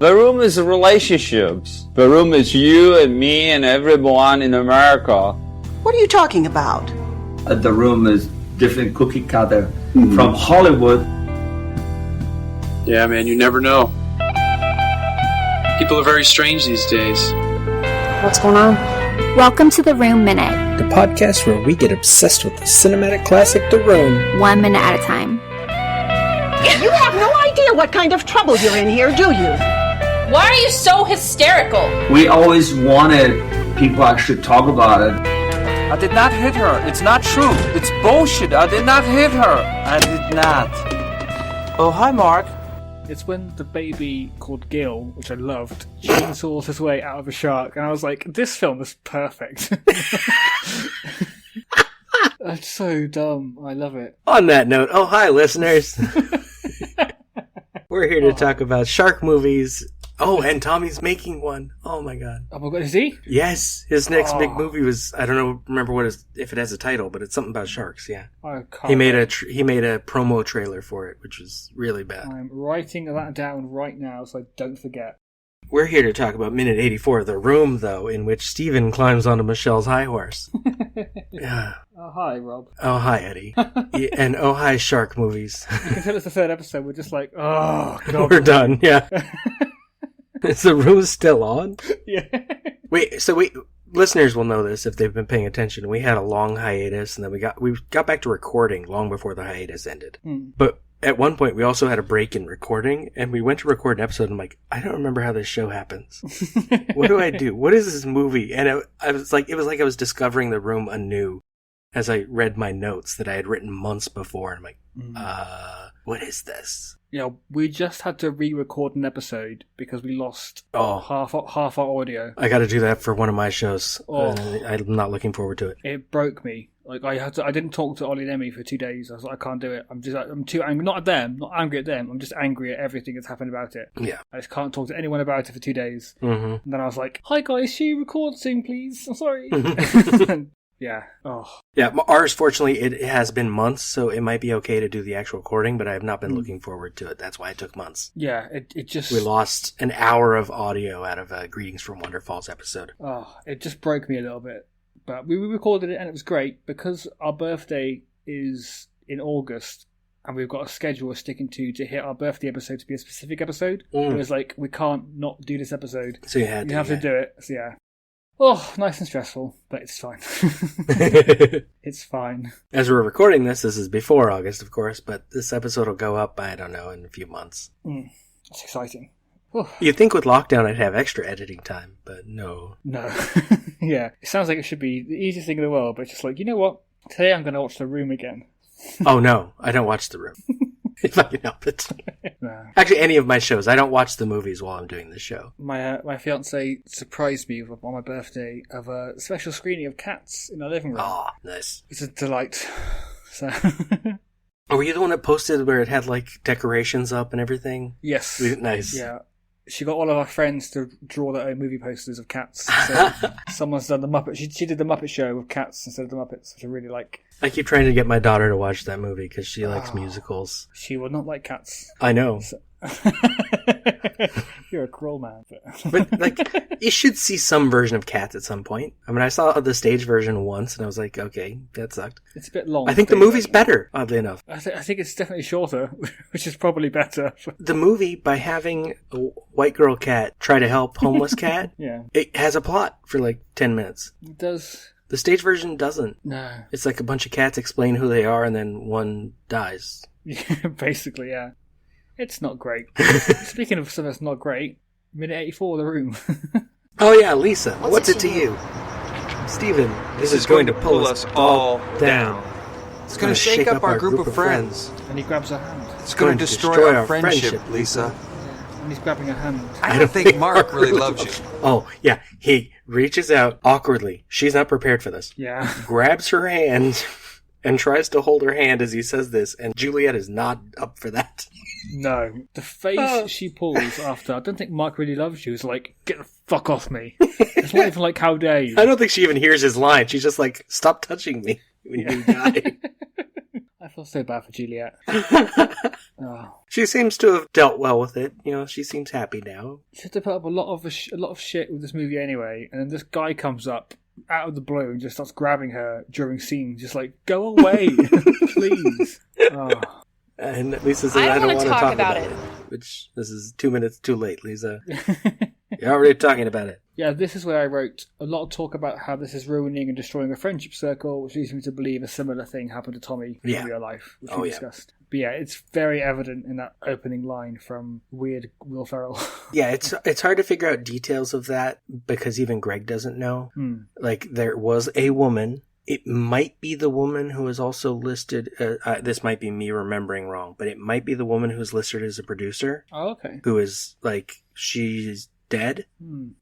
The room is relationships. The room is you and me and everyone in America. What are you talking about? The room is different cookie cutter from Hollywood. Yeah, man, you never know. People are very strange these days. What's going on? Welcome to The Room Minute, The podcast where we get obsessed with the cinematic classic The Room. 1 minute at a time. You have no idea what kind of trouble you're in here, do you? Why are you so hysterical? We always wanted people actually talk about it. I did not hit her. It's not true. It's bullshit. I did not hit her. I did not. Oh, hi, Mark. It's when the baby called Gil, which I loved, chainsaws his way out of a shark, and I was like, this film is perfect. It's so dumb. I love it. On that note, oh hi listeners. We're here to talk about shark movies. Oh, and Tommy's making one. Oh my god. Oh my god, is he? Yes, his next big movie was, I don't know, remember if it has a title, but it's something about sharks, yeah. He made a promo trailer for it, which was really bad. I'm writing that down right now so I don't forget. We're here to talk about minute 84, The Room, though, in which Steven climbs onto Michelle's high horse. Yeah. Oh, hi, Rob. Oh, hi, Eddie. And oh, hi, shark movies. You can tell it's the third episode. We're just like, oh, God. We're done, yeah. Is The Room still on? Yeah. Wait, listeners will know this if they've been paying attention. We had a long hiatus, and then we got back to recording long before the hiatus ended. But at one point, we also had a break in recording, and we went to record an episode, and I'm like, I don't remember how this show happens. What do I do? What is this movie? And it was like I was discovering The Room anew as I read my notes that I had written months before. And I'm like, what is this? Yeah, we just had to re-record an episode because we lost half our audio. I got to do that for one of my shows. I'm not looking forward to it. It broke me. Like I didn't talk to Ollie and Emmy for 2 days. I was like, I can't do it. I'm too angry. Not at them. Not angry at them. I'm just angry at everything that's happened about it. Yeah. I just can't talk to anyone about it for 2 days. Mm-hmm. And then I was like, hi guys, can you record soon, please? I'm sorry. Yeah. Oh. Yeah, ours, fortunately, it has been months, so it might be okay to do the actual recording, but I have not been looking forward to it. That's why it took months. Yeah, it just... We lost an hour of audio out of Greetings from Wonder Falls episode. Oh, it just broke me a little bit. But we recorded it, and it was great, because our birthday is in August, and we've got a schedule we're sticking to hit our birthday episode to be a specific episode. It was like, we can't not do this episode. So you have to do it. So yeah. Oh, nice and stressful, but it's fine. It's fine. As we're recording this is before August, of course, but this episode will go up, I don't know, in a few months. It's exciting. You'd think with lockdown I'd have extra editing time, but no. No. Yeah, it sounds like it should be the easiest thing in the world, but it's just like, you know what? Today I'm going to watch The Room again. Oh no, I don't watch The Room. If I can help it. No. Actually, any of my shows. I don't watch the movies while I'm doing this show. My fiance surprised me on my birthday of a special screening of Cats in our living room. Oh, nice. It's a delight. So. Oh, were you the one that posted where it had like decorations up and everything? Yes. Nice. Yeah. She got all of our friends to draw their own movie posters of cats. So someone's done the Muppet. She did the Muppet Show with cats instead of the Muppets, which I really like. I keep trying to get my daughter to watch that movie because she likes musicals. She will not like cats. I know. So... You're a cruel man. But like, you should see some version of Cats at some point. I mean, I saw the stage version once, and I was like, okay, that sucked. It's a bit long. I think the movie's better, oddly enough. I think it's definitely shorter, which is probably better. The movie, by having a white girl cat try to help homeless cat, yeah, it has a plot for like 10 minutes. It does. The stage version doesn't. No. It's like a bunch of cats explain who they are, and then one dies. Yeah, basically, yeah. It's not great. Speaking of stuff that's not great, minute 84, The Room. Oh yeah, Lisa, what's it to you? Steven, this is going to pull us all down. It's going to shake up our group of friends. And he grabs her hand. It's going to destroy our friendship, Lisa. And he's grabbing her hand. I don't think Mark really loves you. Oh, yeah. He reaches out awkwardly. She's not prepared for this. Yeah. Grabs her hand and tries to hold her hand as he says this, and Juliet is not up for that. No. The face she pulls after, I don't think Mark really loves you, is like, get the fuck off me. It's not even like, how dare you. I don't think she even hears his line. She's just like, stop touching me when you die. I feel so bad for Juliet. Oh. She seems to have dealt well with it. She seems happy now. She had to put up a lot of shit with this movie anyway, and then this guy comes up out of the blue and just starts grabbing her during scenes, just like, go away, please. Oh. And Lisa says, I don't want to talk about it. Which, this is 2 minutes too late, Lisa. You're already talking about it. Yeah, this is where I wrote a lot of talk about how this is ruining and destroying a friendship circle, which leads me to believe a similar thing happened to Tommy in real life, which we discussed. But yeah, it's very evident in that opening line from weird Will Ferrell. Yeah, it's hard to figure out details of that because even Greg doesn't know. Like, there was a woman. It might be the woman who is also listed, this might be me remembering wrong, but it might be the woman who's listed as a producer. Oh, okay. Who is, like, she's dead.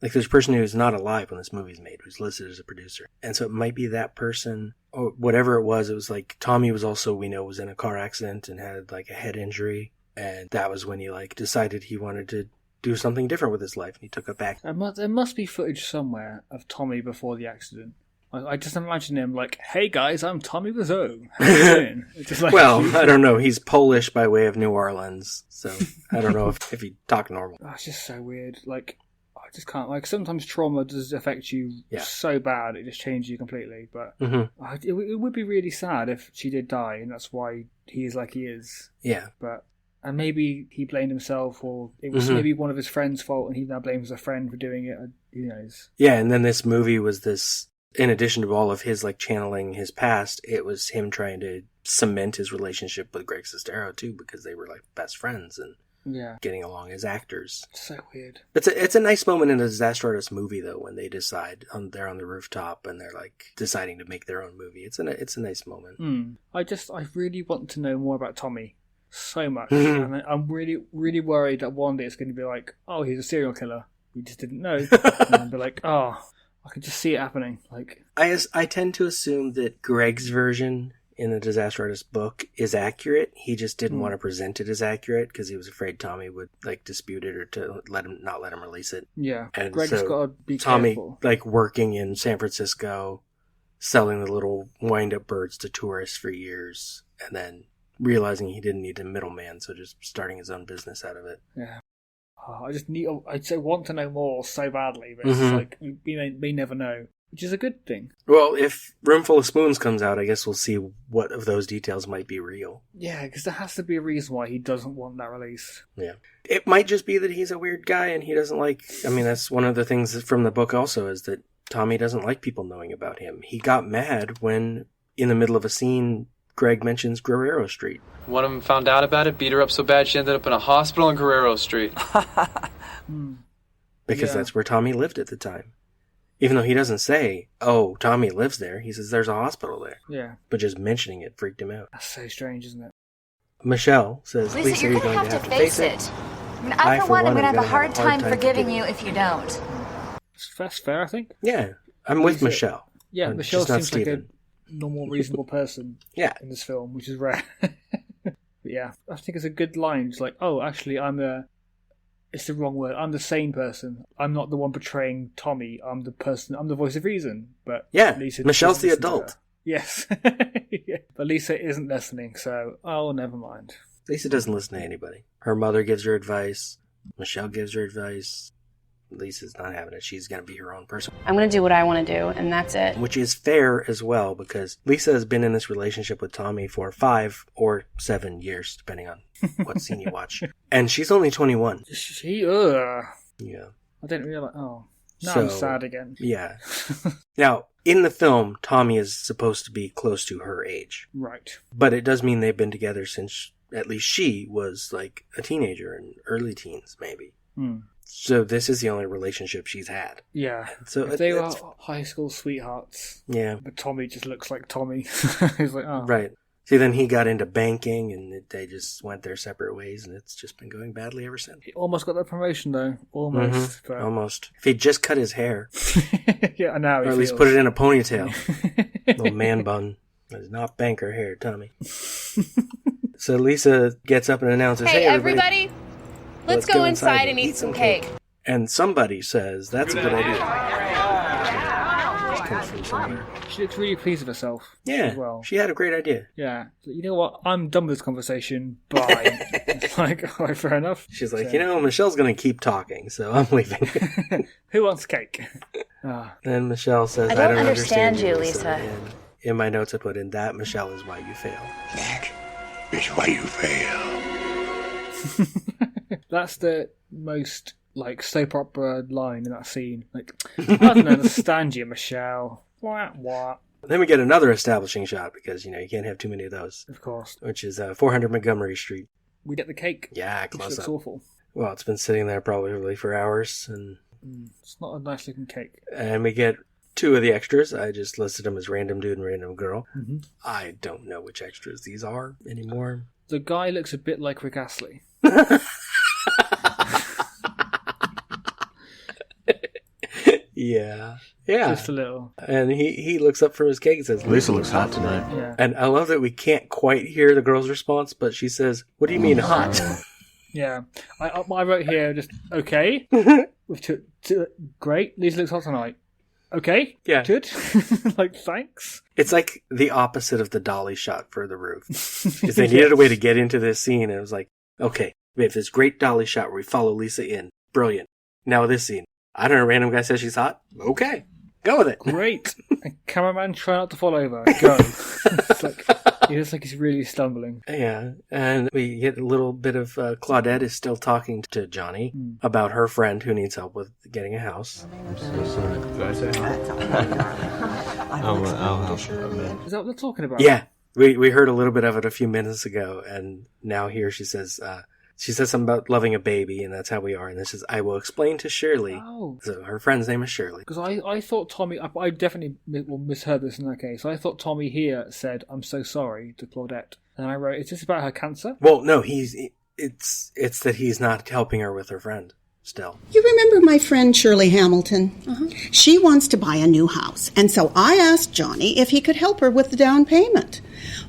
Like, there's a person who's not alive when this movie's made who's listed as a producer. And so it might be that person, or whatever it was like, Tommy was also, we know, was in a car accident and had, like, a head injury. And that was when he, like, decided he wanted to do something different with his life. And he took it back. There must be footage somewhere of Tommy before the accident. I just imagine him like, hey guys, I'm Tommy Wiseau. How you doing? Just like, well, I don't know. He's Polish by way of New Orleans, so I don't know if he talked normal. Oh, it's just so weird. Like, I just can't. Like, sometimes trauma does affect you so bad, it just changes you completely. But it would be really sad if she did die, and that's why he is like he is. Yeah. And maybe he blamed himself, or it was maybe one of his friends' fault, and he now blames a friend for doing it. Who knows? Yeah, and then this movie was this... In addition to all of his, like, channeling his past, it was him trying to cement his relationship with Greg Sestero, too, because they were, like, best friends and getting along as actors. So weird. It's a nice moment in a Disaster Artist movie, though, when they decide, they're on the rooftop and they're, like, deciding to make their own movie. It's a nice moment. I really want to know more about Tommy. So much. And I'm really, really worried that one day it's going to be like, oh, he's a serial killer. We just didn't know. And I'll be like, oh... I can just see it happening. Like, I tend to assume that Greg's version in the Disaster Artist book is accurate. He just didn't want to present it as accurate because he was afraid Tommy would, like, dispute it or to not let him release it. Yeah, and Greg's so got to be Tommy, careful. like, working in San Francisco, selling the little wind-up birds to tourists for years, and then realizing he didn't need a middleman, so just starting his own business out of it. Yeah. Oh, I want to know more so badly, but it's like, we may never know, which is a good thing. Well, if Roomful of Spoons comes out, I guess we'll see what of those details might be real. Yeah, because there has to be a reason why he doesn't want that released. Yeah. It might just be that he's a weird guy and he doesn't like... I mean, that's one of the things from the book also, is that Tommy doesn't like people knowing about him. He got mad when, in the middle of a scene, Greg mentions Guerrero Street. One of them found out about it, beat her up so bad she ended up in a hospital on Guerrero Street. Because that's where Tommy lived at the time. Even though he doesn't say, oh, Tommy lives there. He says there's a hospital there. Yeah. But just mentioning it freaked him out. That's so strange, isn't it? Michelle says, Lisa, you're going to have to face it. I mean, I, for one, am going to have a hard time forgiving you if you don't. That's fair, I think. Yeah. I'm with Michelle. Yeah, Michelle seems like a normal, reasonable person in this film, which is rare. But yeah, I think it's a good line. It's like, oh, actually, it's the wrong word. I'm the sane person. I'm not the one betraying Tommy. I'm the voice of reason. But yeah, Lisa Michelle's the adult. Yes. Yeah. But Lisa isn't listening, so, never mind. Lisa doesn't listen to anybody. Her mother gives her advice. Michelle gives her advice. Lisa's not having it. She's going to be her own person. I'm going to do what I want to do, and that's it. Which is fair as well, because Lisa has been in this relationship with Tommy for 5 or 7 years, depending on what scene you watch. And she's only 21. Yeah. I didn't realize. Oh. Now I'm sad again. Yeah. Now, in the film, Tommy is supposed to be close to her age. Right. But it does mean they've been together since at least she was like a teenager in early teens, maybe. So this is the only relationship she's had. Yeah. So if they were high school sweethearts. Yeah. But Tommy just looks like Tommy. He's like, oh. Right. See, then he got into banking and they just went their separate ways and it's just been going badly ever since. He almost got that promotion though. Almost. But... Almost. If he'd just cut his hair. Yeah, now or at least put it in a ponytail. Little man bun. It's not banker hair, Tommy. So Lisa gets up and announces, hey everybody, let's go inside and eat some cake. And somebody says, that's a good idea. This comes from somewhere. She looks really pleased with herself. Yeah, as well. she had a great idea. Yeah. So, you know what? I'm done with this conversation. Bye. It's like, all right, fair enough. She's like, Michelle's going to keep talking, so I'm leaving. Who wants cake? Then Michelle says, I don't understand you, Lisa. And in my notes I put in that Michelle is why you fail. That is why you fail. That's the most like soap opera line in that scene. Like, I don't understand you, Michelle. What? Then we get another establishing shot because you can't have too many of those. Of course. Which is 400 Montgomery Street. We get the cake. Yeah, close looks up. awful. Well, it's been sitting there probably for hours, and it's not a nice looking cake. And we get 2 of the extras. I just listed them as random dude and random girl. Mm-hmm. I don't know which extras these are anymore. The guy looks a bit like Rick Astley. Yeah. Just a little. And he looks up from his cake and says, Lisa looks hot tonight. Yeah. And I love that we can't quite hear the girl's response, but she says, what do you mean hot? Yeah. I wrote here just, okay. With great. Lisa looks hot tonight. Okay. Yeah. Good. Like, thanks. It's like the opposite of the dolly shot for the roof. Because they needed a way to get into this scene, and it was like, okay, we have this great dolly shot where we follow Lisa in. Brilliant. Now this scene. I don't know, a random guy says she's hot. Okay. Go with it. Great. And cameraman, try not to fall over. Go. It's like, he looks like he's really stumbling. Yeah. And we get a little bit of Claudette is still talking to Johnny about her friend who needs help with getting a house. I'm so sorry. Did I say hi? I'll help her a bit. Is that what they're talking about? Yeah. We heard a little bit of it a few minutes ago, and now here she says something about loving a baby, and that's how we are. And this is, I will explain to Shirley. Oh. So her friend's name is Shirley. Because I thought Tommy, I definitely misheard this in that case. I thought Tommy here said, I'm so sorry to Claudette. And I wrote, is this about her cancer? Well, no, it's that he's not helping her with her friend still. You remember my friend Shirley Hamilton? She wants to buy a new house, and so I asked Johnny if he could help her with the down payment.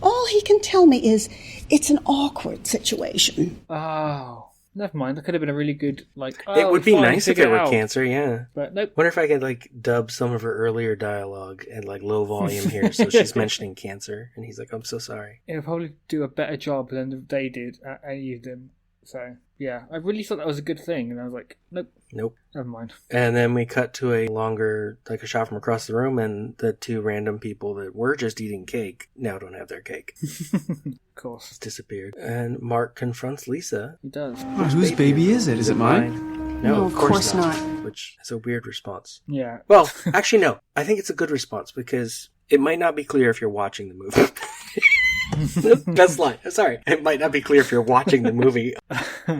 All he can tell me is it's an awkward situation. Oh, never mind. That could have been a really good, it would be nice if it were cancer, yeah. But nope. Wonder if I could, dub some of her earlier dialogue at, low volume here, so she's mentioning cancer, and he's like, I'm so sorry. It'll probably do a better job than they did at any of them. So, yeah, I really thought that was a good thing, and I was like, nope. Never mind. And then we cut to a longer, a shot from across the room, and the 2 random people that were just eating cake now don't have their cake. Of course. It's disappeared. And Mark confronts Lisa. He does. Whose baby is it? Is it mine? No, of course not. Which is a weird response. Yeah. Well, actually, no. I think it's a good response, because it might not be clear if you're watching the movie. Best line. Sorry. It might not be clear if you're watching the movie.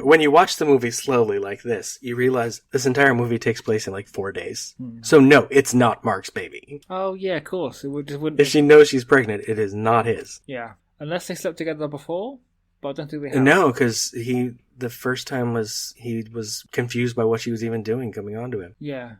When you watch the movie slowly like this, you realize this entire movie takes place in 4 days. So no, it's not Mark's baby. Oh, yeah, of course. It wouldn't. If she knows she's pregnant, it is not his. Yeah. Unless they slept together before, but I don't think they have. No, because the first time he was confused by what she was even doing coming onto him. Yeah.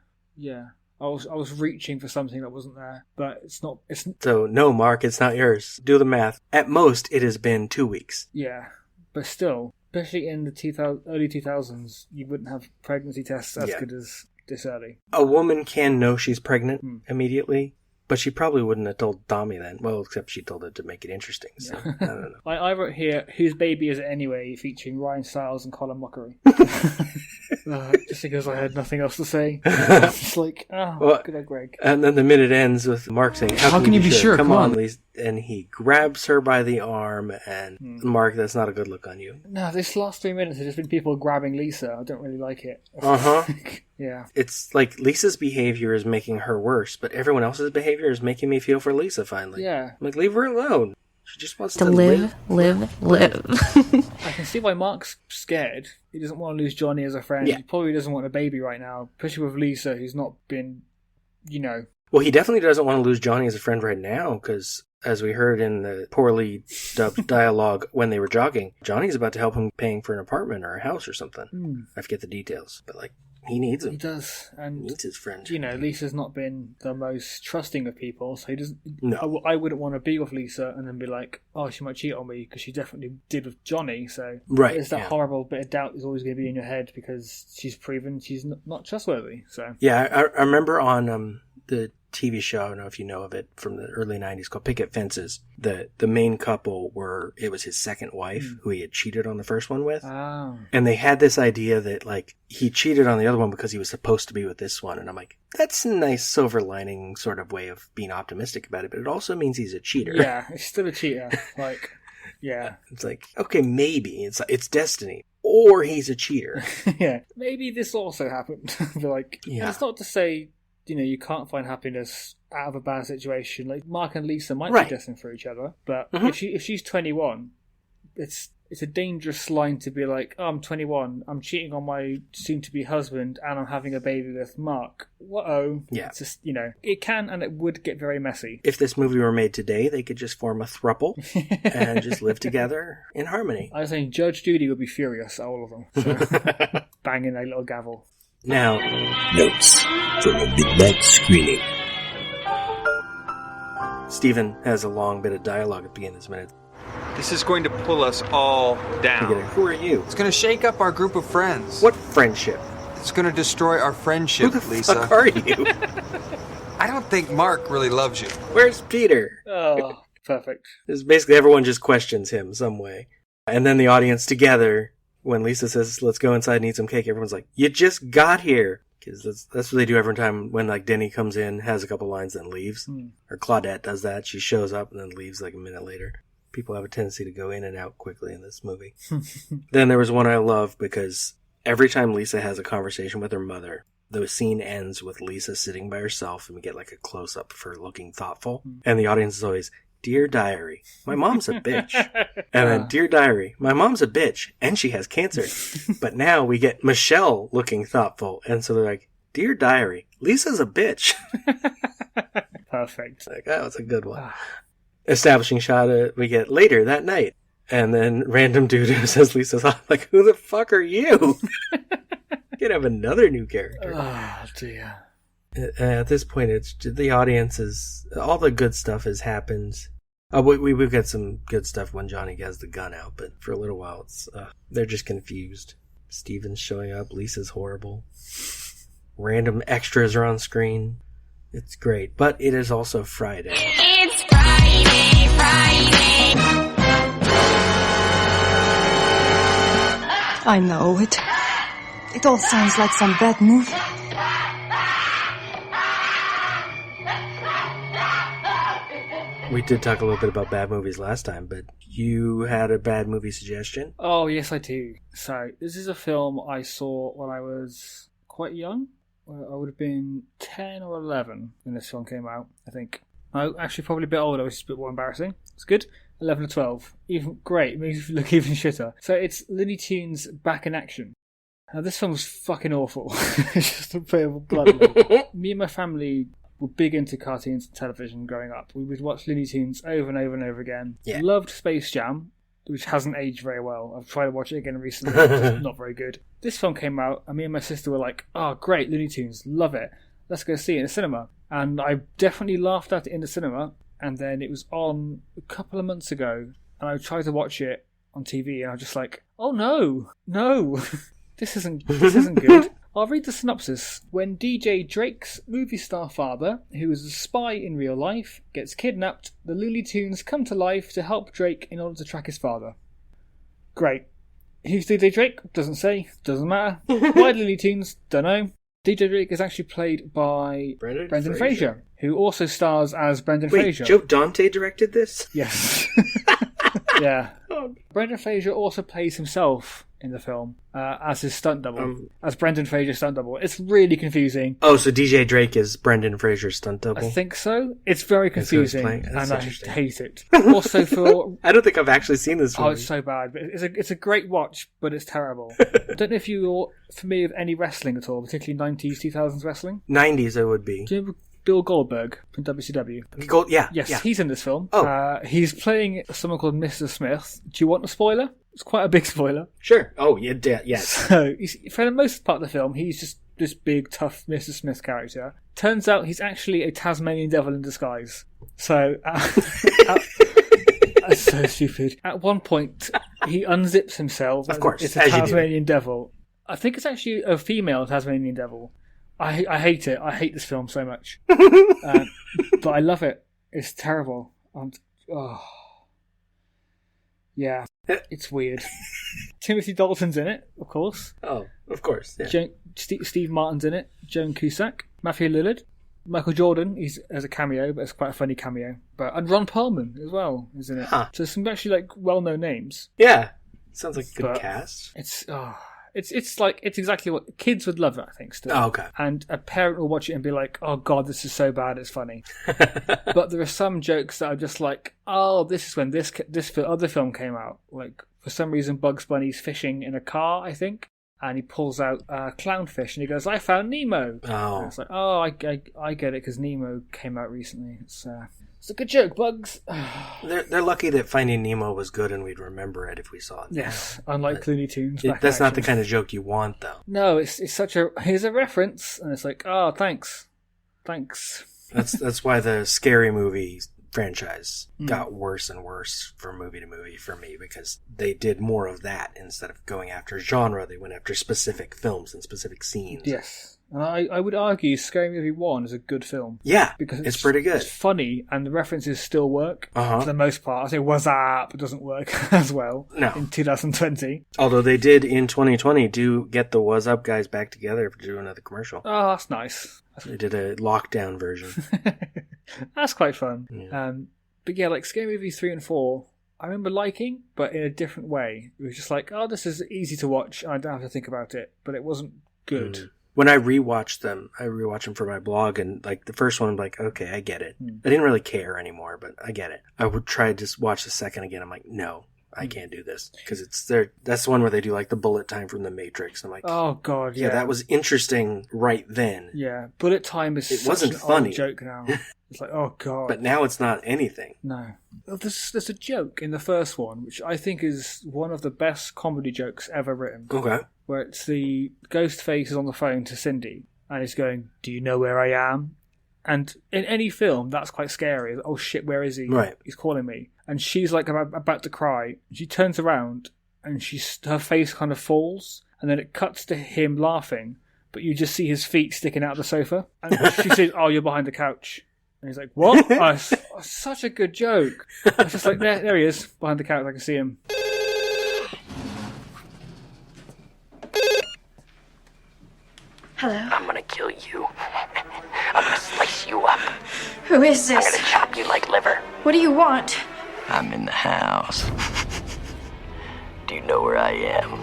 I was reaching for something that wasn't there, but it's not. So no, Mark, it's not yours. Do the math. At most, it has been 2 weeks. Yeah, but still, especially in the early 2000s, you wouldn't have pregnancy tests as good as this early. A woman can know she's pregnant immediately, but she probably wouldn't have told Tommy then. Well, except she told it to make it interesting. So I don't know. I wrote here, whose baby is it anyway, featuring Ryan Stiles and Colin Mockery. Just because I had nothing else to say. It's like, good old Greg. And then the minute ends with Mark saying, How can you be sure? Come on, Lisa. And he grabs her by the arm, and Mark, that's not a good look on you. No, this last 3 minutes has just been people grabbing Lisa. I don't really like it. Yeah. It's like Lisa's behavior is making her worse, but everyone else's behavior is making me feel for Lisa finally. Yeah. I'm like, leave her alone. She just wants to live. I can see why Mark's scared. He doesn't want to lose Johnny as a friend. Yeah. He probably doesn't want a baby right now, especially with Lisa, who's not been, Well, he definitely doesn't want to lose Johnny as a friend right now, because as we heard in the poorly dubbed dialogue when they were jogging, Johnny's about to help him paying for an apartment or a house or something. I forget the details, but he needs him. He does, and he needs his friend. Lisa's not been the most trusting of people, so he doesn't. No, I wouldn't want to be with Lisa and then be like, "Oh, she might cheat on me," because she definitely did with Johnny. So there's that horrible bit of doubt is always going to be in your head because she's proven she's not trustworthy. So yeah, I remember on the TV show, I don't know if you know of it, from the early 90s called Picket Fences. The main couple it was his second wife who he had cheated on the first one with. Oh. And they had this idea that, like, he cheated on the other one because he was supposed to be with this one. And I'm like, that's a nice silver lining sort of way of being optimistic about it, but it also means he's a cheater. Yeah, he's still a cheater. Like, yeah. It's like, okay, maybe. It's destiny. Or he's a cheater. Yeah. Maybe this also happened. But like, it's not to say, you can't find happiness out of a bad situation. Like, Mark and Lisa might be destined for each other, but if she's 21, it's a dangerous line to be like, oh, I'm 21, I'm cheating on my soon-to-be husband, and I'm having a baby with Mark. Whoa. Yeah. It's just, it can and it would get very messy. If this movie were made today, they could just form a throuple and just live together in harmony. I was saying Judge Judy would be furious at all of them. So, banging a little gavel. Now, notes from a midnight screening. Stephen has a long bit of dialogue at the beginning of this minute. This is going to pull us all down. Who are you? It's going to shake up our group of friends. What friendship? It's going to destroy our friendship, Who the Lisa. fuck are you? I don't think Mark really loves you. Where's Peter? Oh, perfect. It's basically everyone just questions him some way. And then the audience together, when Lisa says, let's go inside and eat some cake, everyone's like, you just got here. Because that's what they do every time when, like, Denny comes in, has a couple lines, then leaves. Or Claudette does that. She shows up and then leaves like a minute later. People have a tendency to go in and out quickly in this movie. Then there was one I love because every time Lisa has a conversation with her mother, the scene ends with Lisa sitting by herself and we get like a close-up of her looking thoughtful. And the audience is always, Dear Diary, my mom's a bitch. And then, Dear Diary, my mom's a bitch and she has cancer. But now we get Michelle looking thoughtful. And so they're like, Dear Diary, Lisa's a bitch. Perfect. Like, oh, it's a good one. Establishing shot we get later that night. And then random dude who says Lisa's off, like, who the fuck are you? You could have another new character. Oh, dear. At this point, it's the audience is all the good stuff has happened. We've got some good stuff when Johnny has the gun out, but for a little while, it's they're just confused. Steven's showing up. Lisa's horrible. Random extras are on screen. It's great, but it is also Friday. It's Friday. I know it. It all sounds like some bad movie. We did talk a little bit about bad movies last time, but you had a bad movie suggestion? Oh, yes, I do. So, this is a film I saw when I was quite young. I would have been 10 or 11 when this film came out, I think. No, actually, probably a bit older, which is a bit more embarrassing. It's good. 11 or 12. Even great. It makes you look even shitter. So, it's Looney Tunes Back in Action. Now, this film was fucking awful. It's just a bit of blood. Me and my family were big into cartoons and television growing up. We would watch Looney Tunes over and over and over again. Yeah. Loved Space Jam, which hasn't aged very well. I've tried to watch it again recently. It's not very good. This film came out, and me and my sister were like, oh, great, Looney Tunes, love it. Let's go see it in the cinema. And I definitely laughed at it in the cinema, and then it was on a couple of months ago, and I tried to watch it on TV, and I was just like, oh no, this isn't good. I'll read the synopsis. When DJ Drake's movie star father, who is a spy in real life, gets kidnapped, the Looney Tunes come to life to help Drake in order to track his father. Great. Who's DJ Drake? Doesn't say. Doesn't matter. Why Looney Tunes? Don't know. DJ Drake is actually played by Brendan Fraser, who also stars as Brendan Fraser. Joe Dante directed this? Yes. Yeah. Brendan Fraser also plays himself in the film as his stunt double, as Brendan Fraser's stunt double. It's really confusing. Oh, so DJ Drake is Brendan Fraser's stunt double? I think so. It's very confusing, and I hate it. Also, for I don't think I've actually seen this movie. Oh, it's so bad. But it's a great watch, but it's terrible. I don't know if you're familiar with any wrestling at all, particularly 90s, 2000s wrestling. 90s, I would be. Do you remember Bill Goldberg from WCW? Yes, he's in this film. Oh. He's playing someone called Mr. Smith. Do you want a spoiler? It's quite a big spoiler. Sure. Oh, yeah, yes. So, for the most part of the film, he's just this big, tough Mr. Smith character. Turns out he's actually a Tasmanian devil in disguise. So, that's so stupid. At one point, he unzips himself. Of course, it's a Tasmanian devil. I think it's actually a female Tasmanian devil. I hate it. I hate this film so much. But I love it. It's terrible. Yeah, it's weird. Timothy Dalton's in it, of course. Oh, of course. Yeah. Steve Martin's in it. Joan Cusack. Matthew Lillard. Michael Jordan, he's as a cameo, but it's quite a funny cameo. And Ron Perlman as well is in it. Huh. So some actually like well-known names. Yeah, sounds like a good cast. It's exactly what kids would love it, I think. Still. Oh, okay. And a parent will watch it and be like, "Oh God, this is so bad, it's funny." But there are some jokes that are just like, "Oh, this is when this other film came out." Like for some reason, Bugs Bunny's fishing in a car, I think. And he pulls out clownfish and he goes, "I found Nemo." Oh. And it's like, oh, I get it because Nemo came out recently. It's a good joke, Bugs. They're lucky that Finding Nemo was good and we'd remember it if we saw it. Yes, unlike Looney Tunes. That's not the kind of joke you want, though. No, it's here's a reference, and it's like, oh, thanks. That's why the Scary Movie franchise got worse and worse from movie to movie for me, because they did more of that instead of going after genre. They went after specific films and specific scenes. Yes, and I would argue Scary Movie 1 is a good film. Yeah, because it's pretty good. It's funny and the references still work for the most part. I say "what's up" doesn't work as well in 2020. Although they did in 2020 do get the "What's Up" guys back together to do another commercial. Oh, that's nice. They did a lockdown version. That's quite fun. Yeah. But yeah, like Scary Movie 3 and 4, I remember liking, but in a different way. It was just like, oh, this is easy to watch. I don't have to think about it. But it wasn't good. When I rewatch them for my blog, and like the first one, I'm like, okay, I get it. I didn't really care anymore, but I get it. I would try to just watch the second again. I'm like, no, I can't do this, because that's the one where they do like the bullet time from the Matrix. I'm like, oh god, yeah, that was interesting right then. Yeah, bullet time is it wasn't funny. Old joke now. It's like, oh god, but now it's not anything. No, there's a joke in the first one which I think is one of the best comedy jokes ever written. Okay, where it's the ghost face is on the phone to Cindy and he's going, "Do you know where I am?" And in any film, that's quite scary. Oh shit, where is he? Right. He's calling me. And she's like about to cry. She turns around and her face kind of falls. And then it cuts to him laughing. But you just see his feet sticking out of the sofa. And she says, "Oh, you're behind the couch." And he's like, "What?" Such a good joke. It's just like, there he is, behind the couch. I can see him. Hello. I'm gonna kill you. I'm gonna slice you up. Who is this? I'm gonna chop you like liver. What do you want? I'm in the house. Do you know where I am?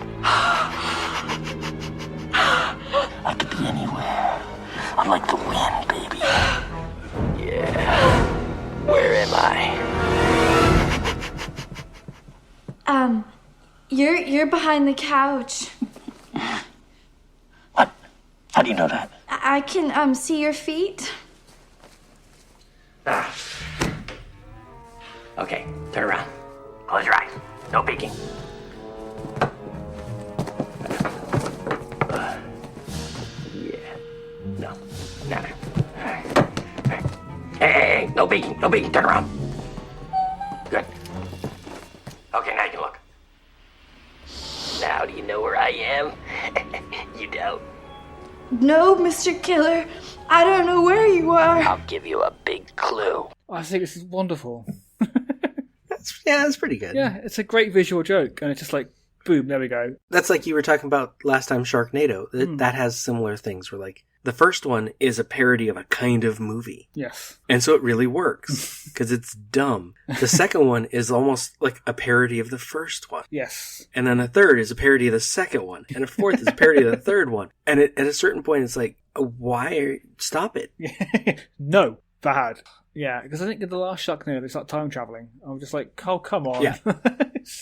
I could be anywhere. I'm like the wind, baby. Yeah. Where am I? You're behind the couch. What? How do you know that? I can see your feet. Okay, turn around. Close your eyes. No peeking. Yeah. No. No. Hey, no peeking. No peeking. Turn around. Good. Okay, now you can look. Now do you know where I am? You don't. No, Mr. Killer. I don't know where you are. I'll give you a big clue. I think this is wonderful. That's pretty good. Yeah, it's a great visual joke, and it's just like, boom, there we go. That's like you were talking about last time, Sharknado. That has similar things where, like, the first one is a parody of a kind of movie. Yes. And so it really works, because it's dumb. The second one is almost like a parody of the first one. Yes. And then the third is a parody of the second one. And the fourth is a parody of the third one. And at a certain point, it's like, stop it. No, bad. Yeah, because I think in the last Sharknado, they start time traveling. I'm just like, oh, come on. Yeah.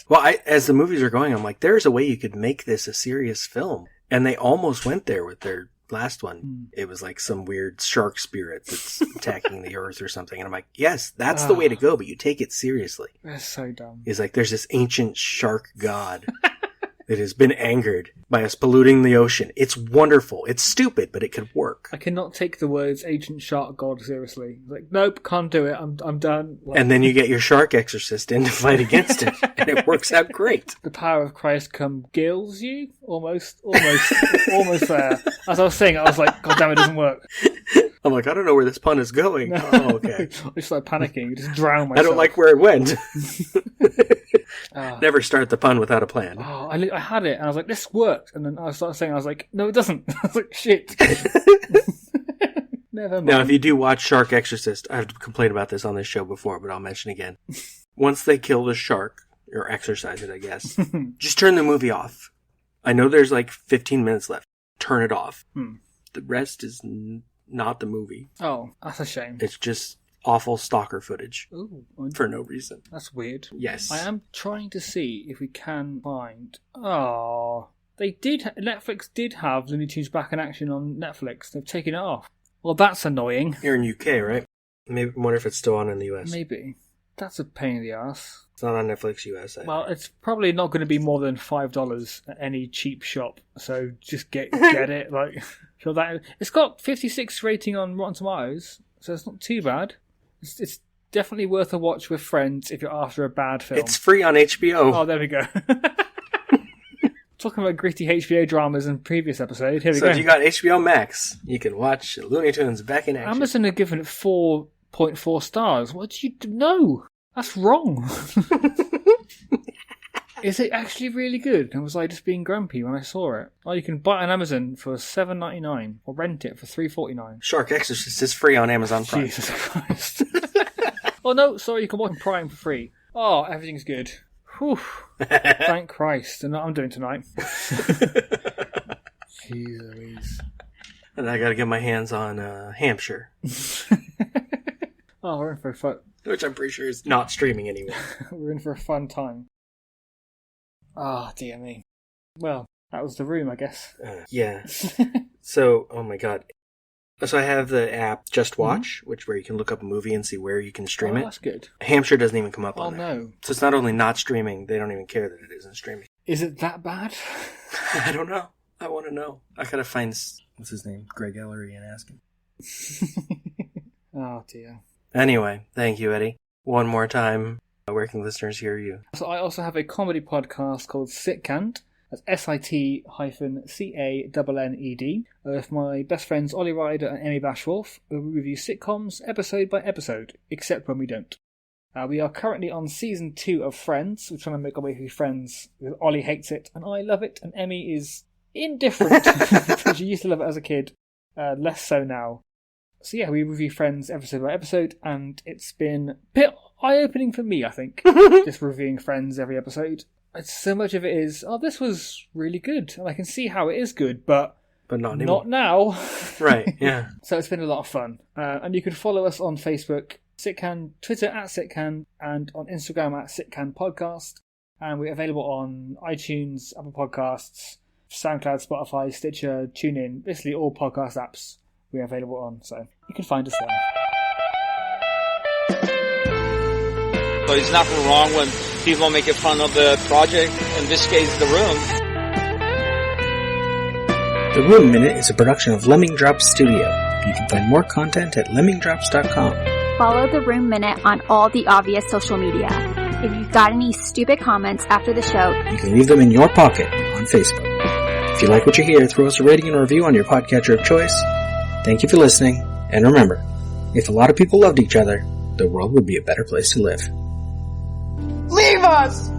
Well, as the movies are going, I'm like, there's a way you could make this a serious film. And they almost went there with their last one. It was like some weird shark spirit that's attacking the earth or something. And I'm like, yes, that's the way to go, but you take it seriously. That's so dumb. It's like, there's this ancient shark god. that has been angered by us polluting the ocean. It's wonderful. It's stupid, but it could work. I cannot take the words Ancient Shark God seriously. Like, nope, can't do it. I'm done. Like, and then you get your shark exorcist in to fight against it, and it works out great. The power of Christ come gills you? Almost there. As I was saying, I was like, God damn, it doesn't work. I'm like, I don't know where this pun is going. Oh, okay. I just like panicking, just drown myself. I don't like where it went. Never start the pun without a plan. Oh, I had it, and I was like, this worked. And then I started saying, I was like, no, it doesn't. I was like, shit. Never mind. Now, if you do watch Shark Exorcist, I've complained about this on this show before, but I'll mention again. Once they kill the shark, or exorcise it, I guess, just turn the movie off. I know there's like 15 minutes left. Turn it off. The rest is not the movie. Oh, that's a shame. It's just awful stalker footage. Ooh, for no reason. That's weird. Yes. I am trying to see if we can find... Oh, Netflix did have Looney Tunes back in action on Netflix. They've taken it off. Well, that's annoying. You're in UK, right? Maybe I wonder if it's still on in the US. Maybe. That's a pain in the ass. It's not on Netflix US. Well, it's probably not going to be more than $5 at any cheap shop. So just get it. Like, feel that it's got 56 rating on Rotten Tomatoes, so it's not too bad. It's definitely worth a watch with friends if you're after a bad film. It's free on HBO. Oh, there we go. Talking about gritty HBO dramas in previous episode. Here we go. So if you got HBO Max, you can watch Looney Tunes back in action. Amazon have given it 4.4 stars. What do you know? That's wrong. Is it actually really good? And was I just being grumpy when I saw it? Oh, you can buy it on Amazon for $7.99 or rent it for $3.49. Shark Exorcist is free on Amazon Prime. Jesus Christ. Oh no, sorry, you can watch Prime for free. Oh, everything's good. Whew. Thank Christ. And I'm doing tonight. Jeez Louise. And I gotta get my hands on Hampshire. Oh, we're in for a fun... Which I'm pretty sure is not streaming anymore. We're in for a fun time. Ah, dear me. Well, that was the room, I guess. Yeah. So, oh my god. So I have the app Just Watch, which where you can look up a movie and see where you can stream it. That's good. Hampshire doesn't even come up on there. Oh no. So it's not only not streaming, they don't even care that it isn't streaming. Is it that bad? I don't know. I want to know. I gotta find, what's his name? Greg Ellery, and ask him. Oh dear. Anyway, thank you, Eddie. One more time, where can listeners hear you? So I also have a comedy podcast called Sitcanned. That's SITCANNED. With my best friends Ollie Ryder and Emmy Bashwolf, where we review sitcoms episode by episode, except when we don't. We are currently on season 2 of Friends. We're trying to make our way through Friends. Ollie hates it, and I love it, and Emmy is indifferent. She used to love it as a kid, less so now. So yeah, we review Friends episode by episode, and it's been a bit eye-opening for me, I think, just reviewing Friends every episode. So much of it is, oh, this was really good, and I can see how it is good, but not anymore. Not now. Right, yeah. So it's been a lot of fun. And you can follow us on Facebook, Sitcan, Twitter @Sitcan, and on Instagram @SitcanPodcast. And we're available on iTunes, Apple Podcasts, SoundCloud, Spotify, Stitcher, TuneIn, basically all podcast apps we're available on, so you can find us there. So there's nothing wrong when people make fun of the project, in this case, The Room. The Room Minute is a production of Lemming Drops Studio. You can find more content at lemmingdrops.com. Follow The Room Minute on all the obvious social media. If you've got any stupid comments after the show, you can leave them in your pocket on Facebook. If you like what you hear, throw us a rating and a review on your podcatcher of choice. Thank you for listening, and remember, if a lot of people loved each other, the world would be a better place to live. Leave us!